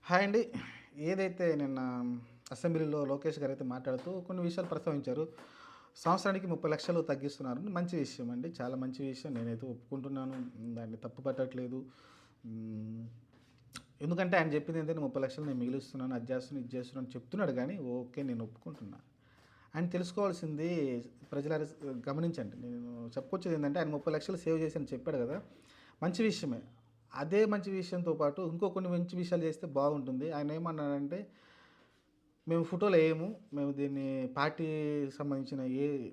Hi అండి. ఏదైతే నిన్న అసెంబ్లీలో లోకేష్ గారైతే మాట్లాడుతూ కొన్ని విషయాలు ప్రస్తావించారు. సంవత్సరానికి 30,00,000 తగ్గిస్తున్నారు. మంచి విషయం అండి. చాలా మంచి విషయం. నేనైతే ఒప్పుకుంటున్నాను. దాన్ని తప్పు పట్టట్లేదు. హ్మ్. ఎందుకంటే ఆయన చెప్పింది ఏంటంటే 30,00,000 నేను మిగిలిస్తున్నాను, అది చేస్తున్నాను, ఇది చేస్తున్నాను అని చెప్తున్నాడు గానీ, ఓకే. నేను ఒప్పుకుంటున్నా. ఆయన తెలుసుకోవాల్సింది ప్రజలారా గమనించండి. నేను చెప్పుకొచ్చేది ఏంటంటే ఆయన 30,00,000 సేవ్ చేశానని చెప్పాడు కదా! మంచి విషయమే. అదే మంచి విషయంతో పాటు ఇంకో కొన్ని మంచి విషయాలు చేస్తే బాగుంటుంది. ఆయన ఏమన్నాడంటే, మేము ఫోటోలేయము. మేము దీన్ని పార్టీ సంబంధించిన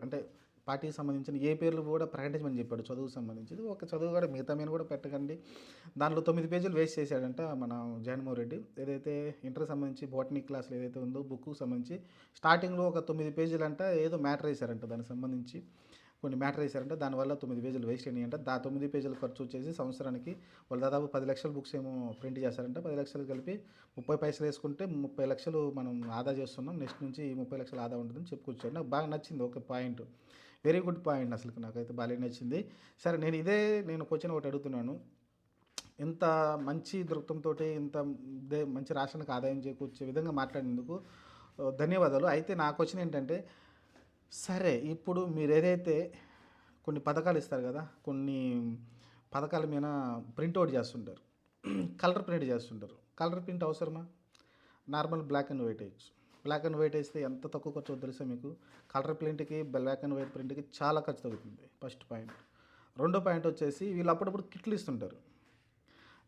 అంటే పార్టీకి సంబంధించిన ఏ పేర్లు కూడా ప్రకటించమని చెప్పాడు చదువుకు సంబంధించింది. ఒక చదువు కూడా మిగతా మీద కూడా పెట్టకండి. దాంట్లో 9 పేజీలు వేస్ట్ చేశాడంట మన జగన్మోహన్ రెడ్డి. ఏదైతే ఇంటర్‌కి సంబంధించి బోటనీ క్లాస్‌లో ఏదైతే ఉందో బుక్‌కు సంబంధించి స్టార్టింగ్‌లో ఒక 9 పేజీలంట ఏదో మ్యాటర్ ఏసారంట దానికి సంబంధించి. కొన్ని మ్యాటర్ ఏసారంట. దానివల్ల 9 పేజీలు వేస్ట్ అయినాయంట. 9 పేజీల ఖర్చు వచ్చేసి సంవత్సరానికి వాళ్ళు దాదాపు 10,00,000 బుక్స్ ఏమో ప్రింట్ చేశారంట. 10,00,000 కలిపి 30 పైసలు వేసుకుంటే 30,00,000 మనం ఆదా చేస్తున్నాం. నెక్స్ట్ నుంచి ఈ 30,00,000 ఆదా ఉంటుందని చెప్పుకొచ్చాడు. నాకు బాగా నచ్చింది ఒక పాయింట్. వెరీ గుడ్ పాయింట్ అసలుకి నాకైతే బాగా నచ్చింది. సరే నేను క్వెషన్ ఒకటి అడుగుతున్నాను. ఇంత మంచి దృక్పథంతోటి ఇంత మంచి రాష్ట్రానికి ఆదాయం చేకూర్చే విధంగా మాట్లాడినందుకు ధన్యవాదాలు. అయితే నా క్వెషన్ ఏంటంటే, సరే ఇప్పుడు మీరేదైతే కొన్ని పథకాలు ఇస్తారు కదా! కొన్ని పథకాల మీద ప్రింట్ ఔట్ చేస్తుంటారు. కలర్ ప్రింట్ చేస్తుంటారు. కలర్ ప్రింట్ అవసరమా? నార్మల్ బ్లాక్ అండ్ వైట్ ఏయొచ్చు. బ్లాక్ అండ్ వైట్ ఏస్తే ఎంత తక్కువ ఖర్చవుద్దో తెలుసా మీకు? కలర్ ప్రింట్‌కి, బ్లాక్ అండ్ వైట్ ప్రింట్‌కి చాలా ఖర్చు తగ్గుతుంది. First point. రెండో పాయింట్ వచ్చేసి వీళ్ళు అప్పుడప్పుడు కిట్లు ఇస్తుంటారు.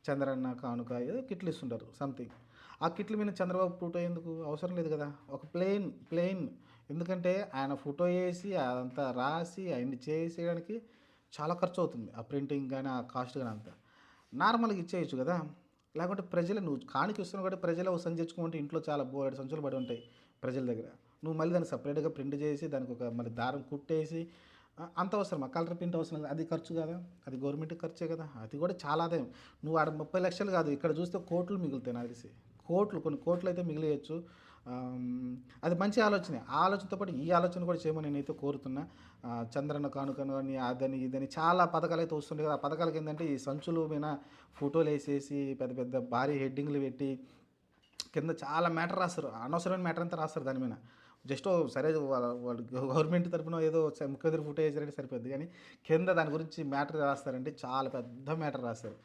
చంద్రన్న కానుక ఏదో కిట్లు ఇస్తుంటారు సంథింగ్. ఆ కిట్ల మీద చంద్రబాబు ఫోటో ఎందుకు? అవసరం లేదు కదా! ఒక ప్లెయిన్ ఎందుకంటే ఆయన ఫోటో ఏసి అదంతా రాసి అయన్నీ చేసేయడానికి చాలా ఖర్చు అవుతుంది. ఆ ప్రింటింగ్ గాని, ఆ కాస్ట్ గాని అంతా. నార్మల్‌గా ఇచ్చేయొచ్చు కదా! లేకుంటే ప్రజలు నువ్వు కానుక ఇస్తున్నావు కాబట్టి ప్రజలే ఒక సంచి తెచ్చుకోమంటే ఇంట్లో చాలా బోలెడు సంచులు పడి ఉంటాయి ప్రజల దగ్గర. నువ్వు మళ్ళీ దాన్ని సెపరేట్‌గా ప్రింట్ చేసి దానికి ఒక మళ్ళీ దారం కుట్టేసి అంత అవసరమా? కలర్ ప్రింట్ అవసరం లేదు. అది ఖర్చు కాదా? అది గవర్నమెంట్‌కి ఖర్చే కదా! అది కూడా చాలా ఆదాయం. నువ్వు ఆడ 30,00,000 కాదు ఇక్కడ చూస్తే కోట్లు మిగులుతాయి నాకు తెలిసి. కొన్ని కోట్లయితే మిగిలియచ్చు. అది మంచి ఆలోచనే. ఆ ఆలోచనతో పాటు ఈ ఆలోచన కూడా చేయమని నేనైతే కోరుతున్నా. చంద్రన్న కానుకను అని, అదని, ఇదని చాలా పథకాలైతే వస్తుంటాయి కదా! ఆ పథకాలకేందంటే ఈ సంచులు మీద ఫోటోలేసేసి పెద్ద పెద్ద భారీ హెడ్డింగ్‌లు పెట్టి కింద చాలా మ్యాటర్ రాస్తారు. అనవసరమైన మ్యాటర్ అంతా రాస్తారు దాని మీద. జస్ట్ సరే వాళ్ళు గవర్నమెంట్ తరపున ఏదో ముఖ్యమంత్రి ఫోటో ఏసారంటే సరిపోద్ది. కానీ కింద దాని గురించి మ్యాటర్ రాస్తారంటే చాలా పెద్ద మ్యాటర్ రాస్తారు.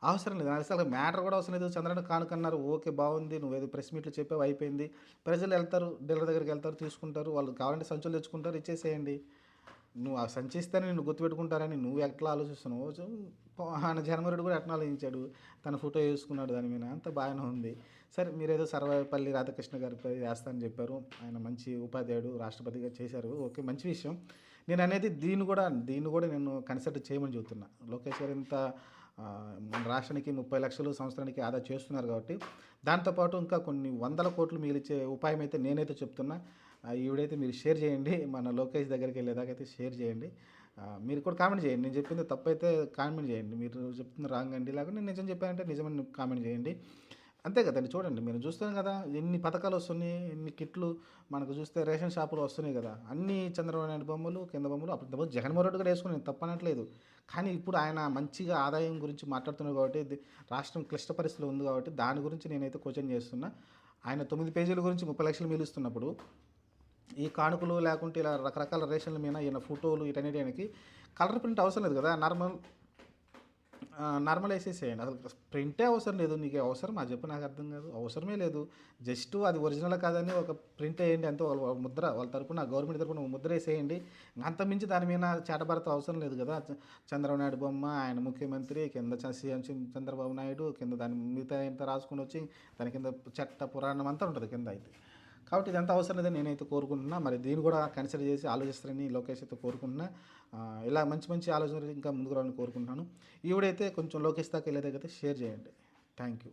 అవసరం లేదు. నాకు అసలు మ్యాటర్ కూడా అవసరం లేదు. చంద్రన్న కానుకన్నారు. ఓకే. బాగుంది. నువ్వేదో ప్రెస్ మీట్‌లో చెప్పావు అయిపోయింది. ప్రజలెళ్తారు. డీలర్ దగ్గరికెళ్తారు, తీసుకుంటారు. వాళ్ళు కావాలంటే సంచులు తెచ్చుకుంటారు. ఇచ్చేసేయండి. నువ్వు ఆ సంచి ఇస్తేనే నిన్ను గుర్తుపెట్టుకుంటారని నువ్వు ఎట్లా ఆలోచిస్తున్నావో ఆయన జగన్మోహన్ రెడ్డి కూడా ఎట్లా ఆలోచించాడు. తన ఫోటో వేసుకున్నాడు దాని మీద. అంతా బాగానే ఉంది. సరే మీరేదో సర్వేపల్లి రాధాకృష్ణ గారిపై వేస్తానని చెప్పారు. ఆయన మంచి ఉపాధ్యాయుడు, రాష్ట్రపతిగా చేశారు. ఓకే. మంచి విషయం. నేననేది దీన్ని కూడా నేను కన్సిడర్ చేయమని చెబుతున్నా. లోకేష్ గారు ఇంత మన రాష్ట్రానికి 30,00,000 సంవత్సరానికి ఆదా చేస్తున్నారు కాబట్టి, దాంతో పాటు ఇంకా కొన్ని వందల కోట్లు మిగిలిచ్చే ఉపాయం అయితే నేనైతే చెప్తున్నా. ఈవిడైతే మీరు షేర్ చేయండి. మన లోకేష్ దగ్గరికెళ్ళేదాకైతే షేర్ చేయండి. మీరు కూడా కామెంట్ చేయండి. నేను చెప్పింది తప్పైతే కామెంట్ చేయండి. మీరు చెప్తుంది రాంగ్ అండి. లేకుంటే నేను నిజం చెప్పానంటే నిజమని కామెంట్ చేయండి. అంతే కదండీ! చూడండి మీరు చూస్తున్నాం కదా! ఎన్ని పథకాలు వస్తున్నాయి, ఎన్ని కిట్లు మనకు చూస్తే రేషన్ షాపులో వస్తున్నాయి కదా! అన్నీ చంద్రబాబు నాయుడు బొమ్మలు, కింద బొమ్మలు. అప్పుడు ఇంతకుముందు జగన్మోహన్ రెడ్డి కూడా వేసుకుని నేను తప్పనట్లేదు. కానీ ఇప్పుడు ఆయన మంచిగా ఆదాయం గురించి మాట్లాడుతున్నారు కాబట్టి, రాష్ట్రం క్లిష్ట పరిస్థితిలో ఉంది కాబట్టి, దాని గురించి నేనైతే క్వెషన్ చేస్తున్నా. ఆయన 9 పేజీల గురించి 30,00,000 మిగులుస్తున్నప్పుడు, ఈ కానుకలు లేకుంటే ఇలా రకరకాల రేషన్ల మీద ఈయన ఫోటోలు వీటన్నిటికి కలర్ ప్రింట్ అవసరం లేదు కదా! నార్మల్ ఏసేసేయండి. అసలు ప్రింటే అవసరం లేదు. నీకు అవసరమా చెప్పు నాకు అర్థం కాదు. అవసరమే లేదు. జస్ట్ అది ఒరిజినల్ కాదని ఒక ప్రింట్ ఎయండి అంతే. వాళ్ళ ముద్ర వాళ్ళ తరపున గవర్నమెంట్ తరపున ఒక ముద్ర ఏసేయండి. అంతకుమించి దాని మీద చేటభారతం అవసరం లేదు కదా! చంద్రబాబు నాయుడు బొమ్మ, ఆయన ముఖ్యమంత్రి, కింద సీఎం చంద్రబాబు నాయుడు, కింద దాని మిగతా ఇంత రాసుకొనొచ్చి దాని కింద చట్ట పురాణం అంతా ఉంటది కింద అయితే. కాబట్టి ఇదంతా అవసరం లేదని నేనైతే కోరుకుంటున్నా. మరి దీన్ని కూడా కన్సిడర్ చేసి ఆలోచిస్తారని లోకేష్ అయితే కోరుకుంటున్నా. ఇలా మంచి మంచి ఆలోచనలు ఇంకా ముందుకు రావాలని కోరుకుంటున్నాను. ఈవిడైతే కొంచెం లోకేష్ దాకా వెళ్ళేదైతే షేర్ చేయండి. Thank you.